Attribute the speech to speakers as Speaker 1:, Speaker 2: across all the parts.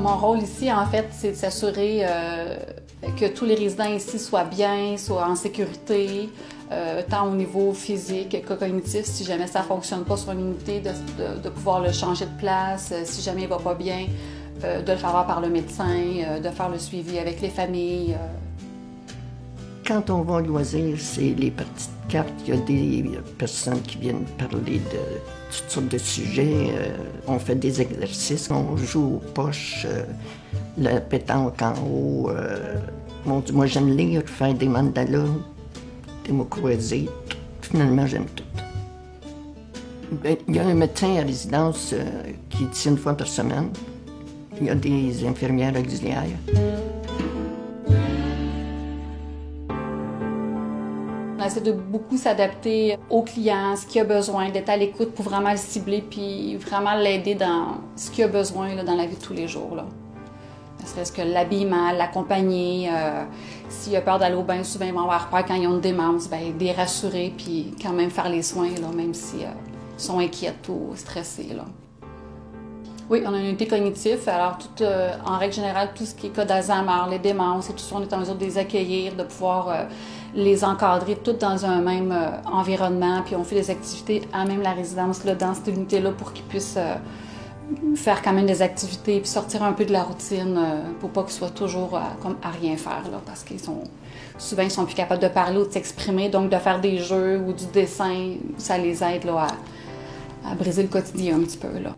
Speaker 1: Mon rôle ici, en fait, c'est de s'assurer que tous les résidents ici soient bien, soient en sécurité, tant au niveau physique que cognitif. Si jamais ça ne fonctionne pas sur une unité, de pouvoir le changer de place. Si jamais il ne va pas bien, de le faire voir par le médecin, de faire le suivi avec les familles.
Speaker 2: Quand on va au loisir, c'est les parties de cartes. Il y a des personnes qui viennent parler de toutes sortes de sujets. On fait des exercices, on joue aux poches, la pétanque en haut. Mon Dieu, moi, j'aime lire, faire des mandalas, des mots croisés. Finalement, j'aime tout. Bien, il y a un médecin à résidence qui est ici une fois par semaine. Il y a des infirmières auxiliaires.
Speaker 1: On essaie de beaucoup s'adapter au client, ce qu'il a besoin, d'être à l'écoute pour vraiment le cibler puis vraiment l'aider dans ce qu'il a besoin là, dans la vie de tous les jours. Là. Ne serait-ce que l'habillement, l'accompagner. S'il a peur d'aller au bain, souvent ils vont avoir peur quand ils ont une démence, bien, les rassurer puis quand même faire les soins, là, même s'ils sont inquiets ou stressés. Là. Oui, on a une unité cognitive. Alors, en règle générale, tout ce qui est cas d'Alzheimer, les démences et tout ça, on est en mesure de les accueillir, de pouvoir les encadrer toutes dans un même environnement. Puis on fait des activités à même la résidence, là, dans cette unité-là, pour qu'ils puissent faire quand même des activités puis sortir un peu de la routine pour pas qu'ils soient toujours comme à rien faire, là, parce qu'ils sont souvent ils sont plus capables de parler ou de s'exprimer. Donc, de faire des jeux ou du dessin, ça les aide là, à briser le quotidien un petit peu, là.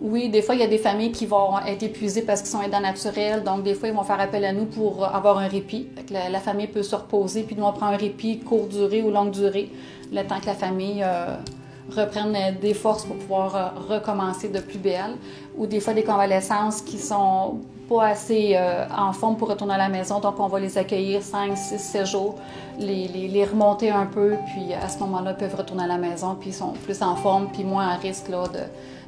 Speaker 1: Oui, des fois, il y a des familles qui vont être épuisées parce qu'ils sont aidants naturels. Donc, des fois, ils vont faire appel à nous pour avoir un répit. La famille peut se reposer, puis nous, on prend un répit courte durée ou longue durée, le temps que la famille reprenne des forces pour pouvoir recommencer de plus belle. Ou des fois, des convalescences qui sont pas assez en forme pour retourner à la maison. Donc, on va les accueillir 5, 6, 7 jours, les remonter un peu, puis à ce moment-là, ils peuvent retourner à la maison, puis ils sont plus en forme, puis moins à risque là,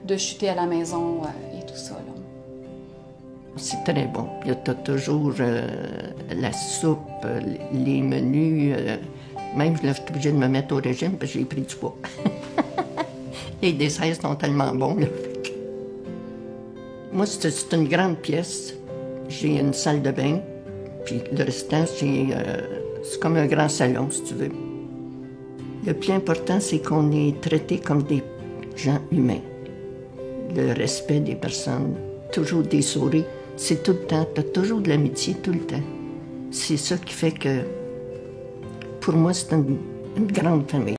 Speaker 1: de chuter à la maison et tout ça.
Speaker 2: C'est très bon. Il y a toujours la soupe, les menus. Même là, je suis obligée de me mettre au régime parce que j'ai pris du poids. Les desserts sont tellement bons. Là. Moi, c'est une grande pièce. J'ai une salle de bain, puis le restant, c'est comme un grand salon, si tu veux. Le plus important, c'est qu'on est traités comme des gens humains. Le respect des personnes, toujours des sourires. C'est tout le temps, tu as toujours de l'amitié tout le temps. C'est ça qui fait que, pour moi, c'est une grande famille.